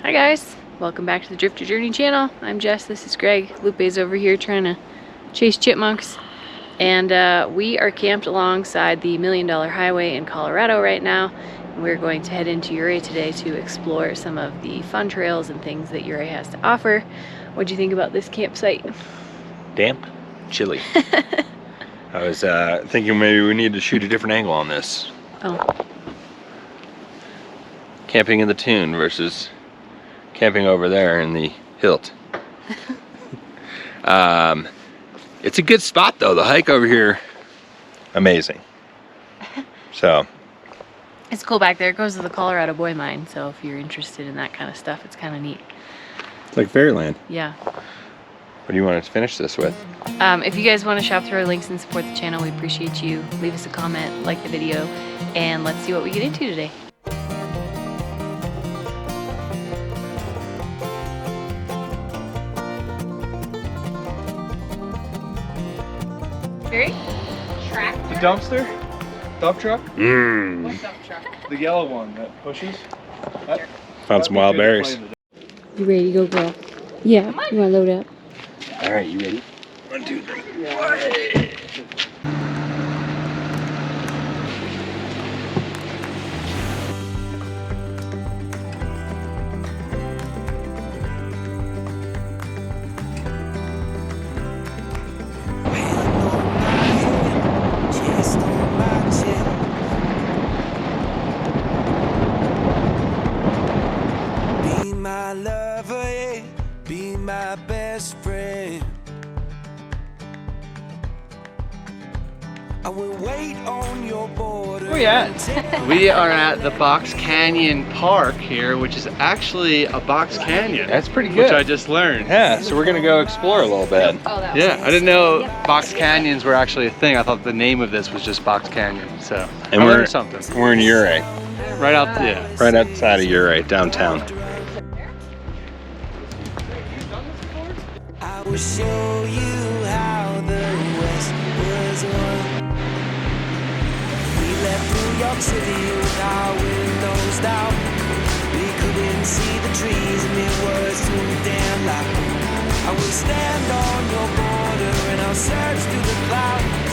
Hi guys, welcome back to the Drifter Journey channel. I'm Jess, this is Greg. Lupe's over here trying to chase chipmunks. And we are camped alongside the $1 Million Highway in Colorado right now. And we're going to head into Ouray today to explore some of the fun trails and things that Ouray has to offer. What do you think about this campsite? Damp, chilly. I was thinking maybe we need to shoot a different angle on this. Oh. Camping in the Tune versus camping over there in the Hilt. It's a good spot though. The hike over here, amazing. So. It's cool back there. It goes to the Colorado Boy Mine. So if you're interested in that kind of stuff, it's kind of neat. It's like fairyland. Yeah. What do you want us to finish this with? If you guys want to shop through our links and support the channel, we appreciate you. Leave us a comment, like the video, and let's see what we get into today. Very tractor? The dumpster? Dump truck? Mmm. What dump truck? The yellow one that pushes. Found some wild berries. You ready to go, girl? Yeah. You want to load up? All right, you ready? 1, 2, 3. Be my lover, yeah. Be my best friend. I will wait on your border. Where we at? We are at the Box Canyon Park here, which is actually a box canyon. That's pretty good. Which I just learned. Yeah, so we're gonna go explore a little bit. Yeah, I didn't know box canyons were actually a thing. I thought the name of this was just Box Canyon. So And I we're learned something. We're in Ouray, Right out, yeah. right outside of Ouray, downtown. I will show you how the West was won. We left New York City with our windows down. We couldn't see the trees and it was too damn loud. I will stand on your border and I'll search through the clouds.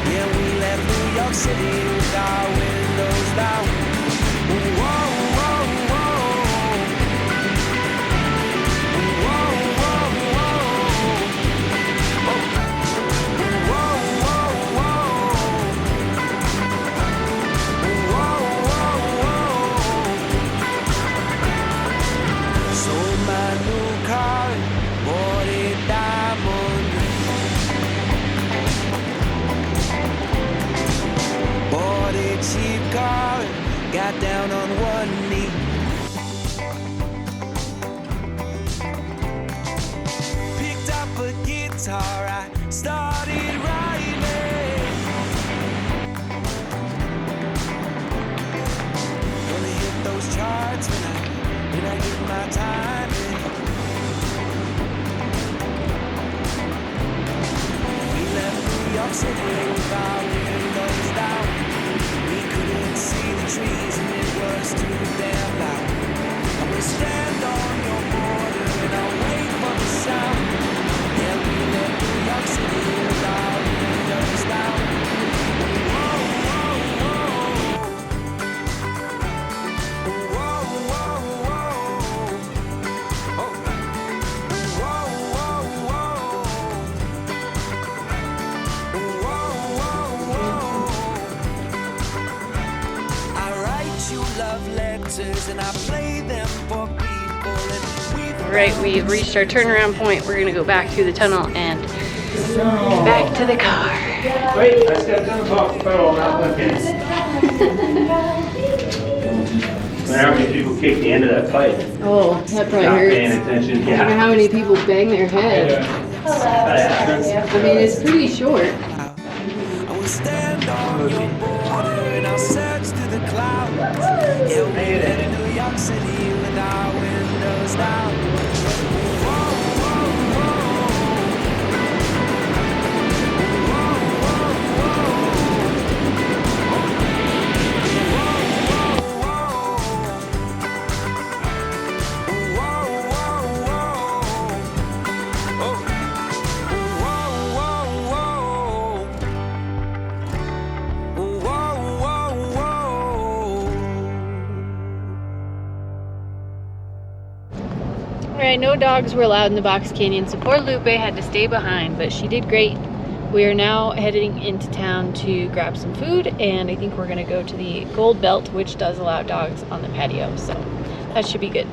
Yeah, we left New York City with our windows down. Whoa, whoa, whoa. Whoa, whoa, whoa. Sold my new car, bought a diamond ring. Bought a cheap car, got down on one knee. Picked up a guitar, I started writing. Gonna hit those charts when I get my time in. We left New York City with our windows down. We couldn't see the trees and it was too damn loud. I will stand on your border and I'll wait for the sound. Yeah, we left New York City with our windows down. Whoa, whoa, whoa. Whoa, whoa, whoa. Oh. Whoa, whoa, whoa. Whoa, whoa, whoa. I write you love letters and I play them for people. Alright, we've reached our turnaround point. We're gonna go back through the tunnel and back to the car. Wait, I stepped on the box pedal, not looking. How many people kick the end of that pipe? Oh, that probably Not paying hurts. attention. I wonder Yeah. how many people bang their head. I mean, it's pretty short. I will stand on your border and I'll search through the clouds. Yeah, we left New York City with our windows down. Whoa, whoa, whoa. Whoa, whoa, whoa. Alright, no dogs were allowed in the box canyon, so poor Lupe had to stay behind, but she did great. We are now heading into town to grab some food, and I think we're gonna go to the Gold Belt, which does allow dogs on the patio, so that should be good.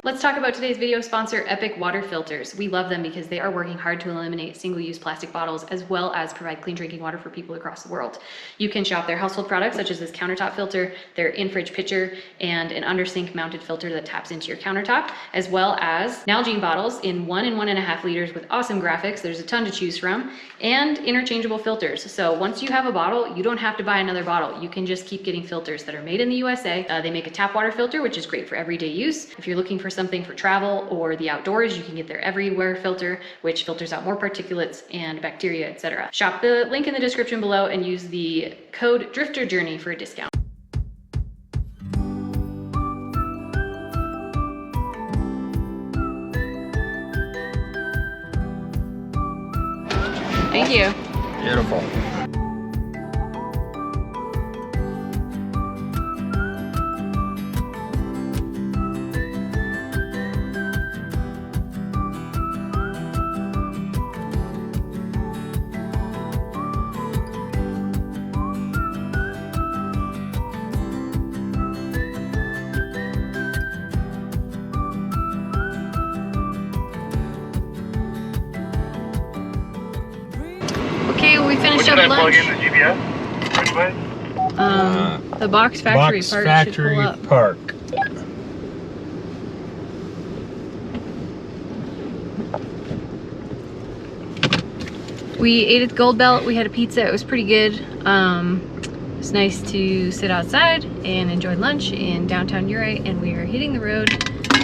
Let's talk about today's video sponsor, Epic Water Filters. We love them because they are working hard to eliminate single-use plastic bottles as well as provide clean drinking water for people across the world. You can shop their household products such as this countertop filter, their in-fridge pitcher, and an under-sink mounted filter that taps into your countertop, as well as Nalgene bottles in 1 and 1.5 liters with awesome graphics. There's a ton to choose from, and interchangeable filters. So once you have a bottle, you don't have to buy another bottle. You can just keep getting filters that are made in the USA. They make a tap water filter, which is great for everyday use. If you're looking for something for travel or the outdoors, you can get their Everywhere filter, which filters out more particulates and bacteria, etc. Shop the link in the description below and use the code DRIFTERJOURNEY for a discount. Thank you. Beautiful. Okay, we finished up lunch. The Box Factory Box Park Factory should pull up. Park. We ate at the Gold Belt. We had a pizza. It was pretty good. It's nice to sit outside and enjoy lunch in downtown Ouray, and we are hitting the road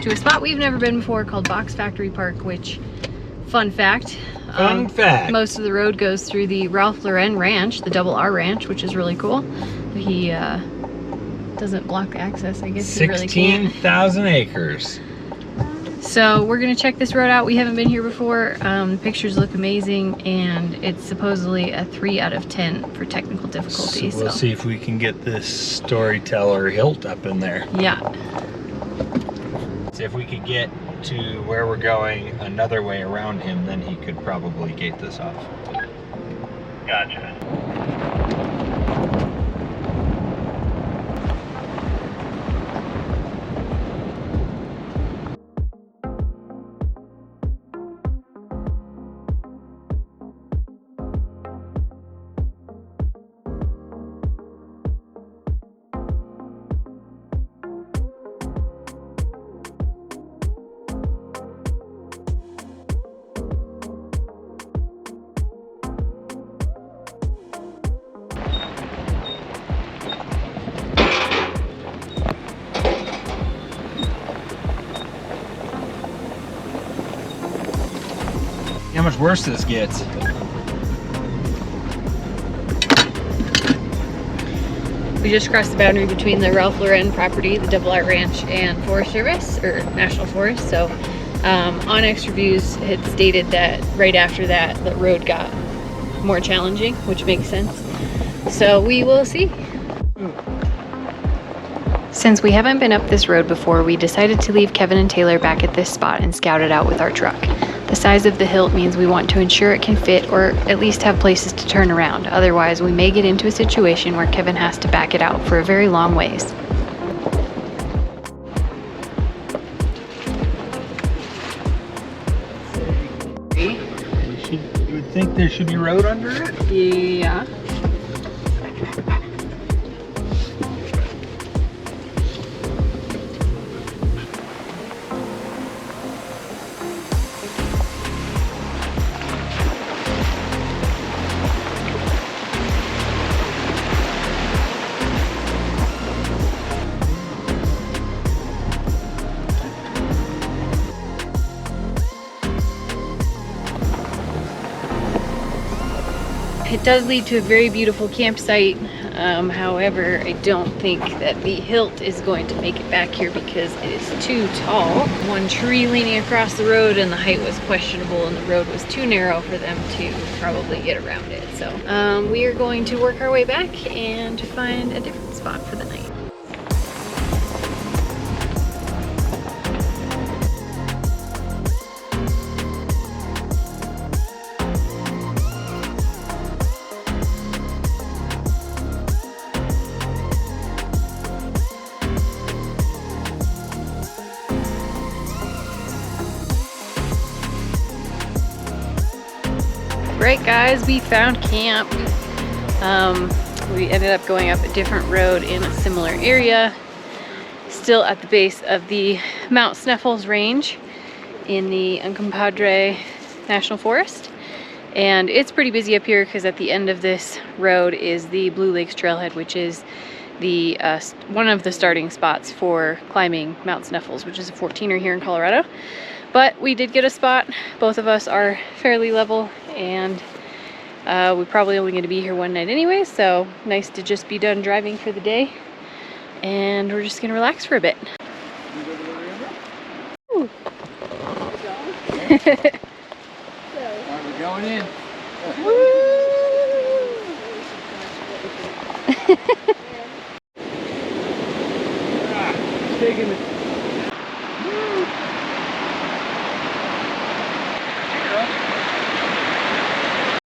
to a spot we've never been before called Box Factory Park, which, fun fact, most of the road goes through the Ralph Lauren Ranch, the Double R Ranch, which is really cool. He doesn't block access, I guess he really can't. 16,000 acres. So we're gonna check this road out. We haven't been here before. The pictures look amazing, and it's supposedly a 3 out of 10 for technical difficulty. So we'll see if we can get this Storyteller Hilt up in there. Yeah. See if we could get to where we're going another way around him, then he could probably gate this off. Gotcha. How much worse this gets. We just crossed the boundary between the Ralph Lauren property, the Double R Ranch, and Forest Service, or National Forest. So on Extra Views had stated that right after that, the road got more challenging, which makes sense. So we will see. Since we haven't been up this road before, we decided to leave Kevin and Taylor back at this spot and scout it out with our truck. The size of the hilt means we want to ensure it can fit, or at least have places to turn around. Otherwise, we may get into a situation where Kevin has to back it out for a very long ways. You would think there should be road under it? Yeah. It does lead to a very beautiful campsite. However, I don't think that the hilt is going to make it back here because it is too tall. One tree leaning across the road and the height was questionable, and the road was too narrow for them to probably get around it. So we are going to work our way back and find a different spot for the night. Right guys, we found camp. We ended up going up a different road in a similar area, still at the base of the Mount Snuffles Range in the Uncompahgre National Forest. And it's pretty busy up here because at the end of this road is the Blue Lakes Trailhead, which is the one of the starting spots for climbing Mount Snuffles, which is a 14er here in Colorado. But we did get a spot. Both of us are fairly level, and we're probably only going to be here one night anyway, so nice to just be done driving for the day. And we're just going to relax for a bit. Ooh. We're going in. Taking it.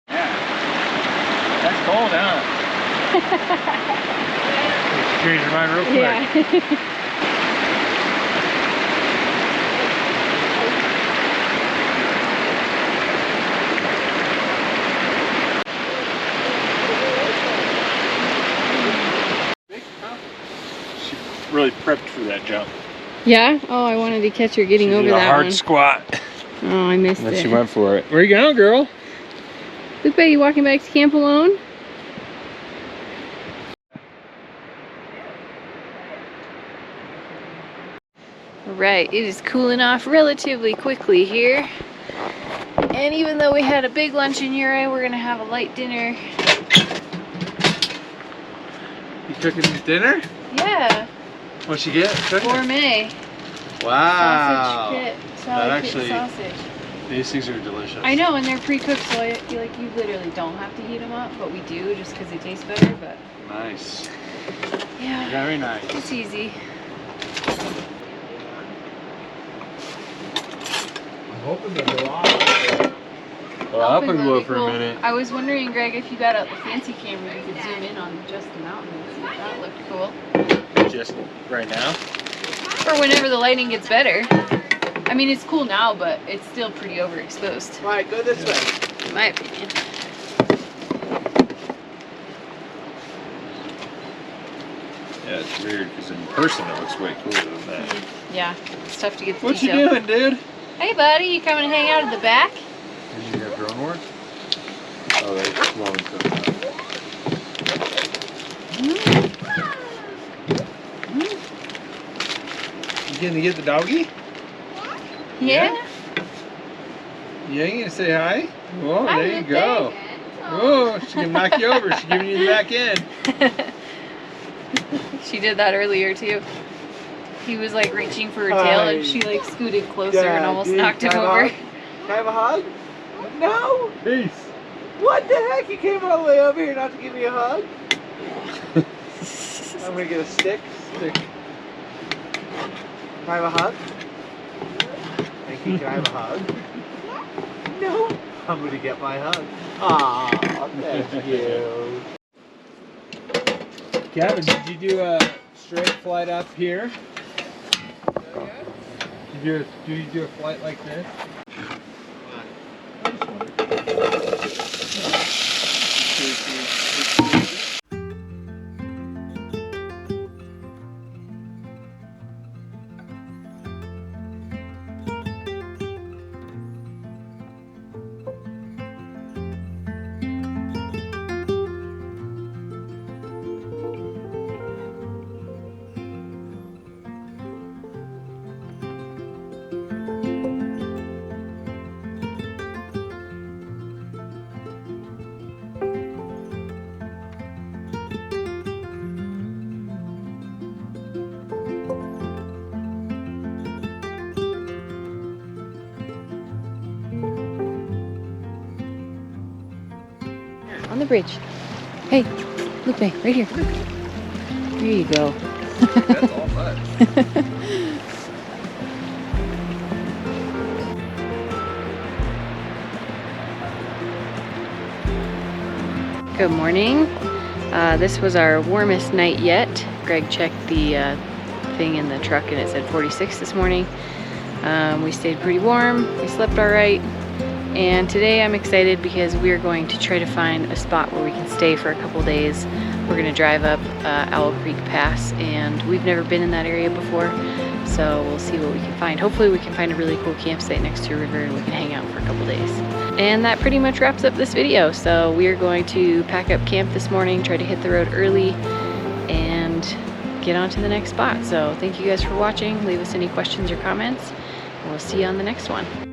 That's cold, huh? Change your mind real quick. Yeah. She really prepped for that jump. Yeah? Oh, I wanted to catch her getting over did a that hard one. squat. Oh, I missed And it. she went for it. Where you going, girl? Lupe, you walking back to camp alone? Right, it is cooling off relatively quickly here. And even though we had a big lunch in Ouray, we're gonna have a light dinner. You cooking dinner? Yeah, What'd you get? Cooking? gourmet. Wow. Sausage kit, That salad kit actually- sausage. These things are delicious. I know, and they're pre-cooked, so I feel like you literally don't have to heat them up, but we do just because they taste better. But Nice. yeah, Very nice. it's easy. I'm hoping to go off. Well, up and Really go for cool. a minute. I was wondering, Greg, if you got a fancy camera, you could zoom in on just the mountain and see if that looked cool. Just right now. Or whenever the lighting gets better. I mean, it's cool now, but it's still pretty overexposed, All right, go this way. in my opinion. Yeah, it's weird because in person it looks way cooler than that. Yeah, it's tough to get the What you detail. doing, dude? Hey, buddy, you coming to hang out at the back? Did you have drone work? Oh, that's flowing so You gonna get the doggy? Yeah. You ain't gonna say hi? Oh, Hi, there you Lupe. go. Oh, she can knock you over. She's giving you the back end. She did that earlier, too. He was like reaching for her tail, Hi. and she like scooted closer and Yeah, almost dude, knocked him can I over. hug? Can I have a hug? No! Peace. What the heck? You came all the way over here not to give me a hug? I'm gonna get a stick. Can I have a hug? Thank you. Can I have a hug? No. I'm gonna get my hug. Aw, thank you. Kevin, did you do a straight flight up here? Did you do a flight like this? On the bridge. Hey, Lupe, right here. There you go. That's all mud. Good morning. This was our warmest night yet. Greg checked the thing in the truck and it said 46 this morning. We stayed pretty warm. We slept all right. And today I'm excited because we're going to try to find a spot where we can stay for a couple days. We're going to drive up Owl Creek Pass, and we've never been in that area before, so we'll see what we can find. Hopefully we can find a really cool campsite next to a river and we can hang out for a couple days. And that pretty much wraps up this video. So we're going to pack up camp this morning, try to hit the road early, and get on to the next spot. So thank you guys for watching. Leave us any questions or comments, and we'll see you on the next one.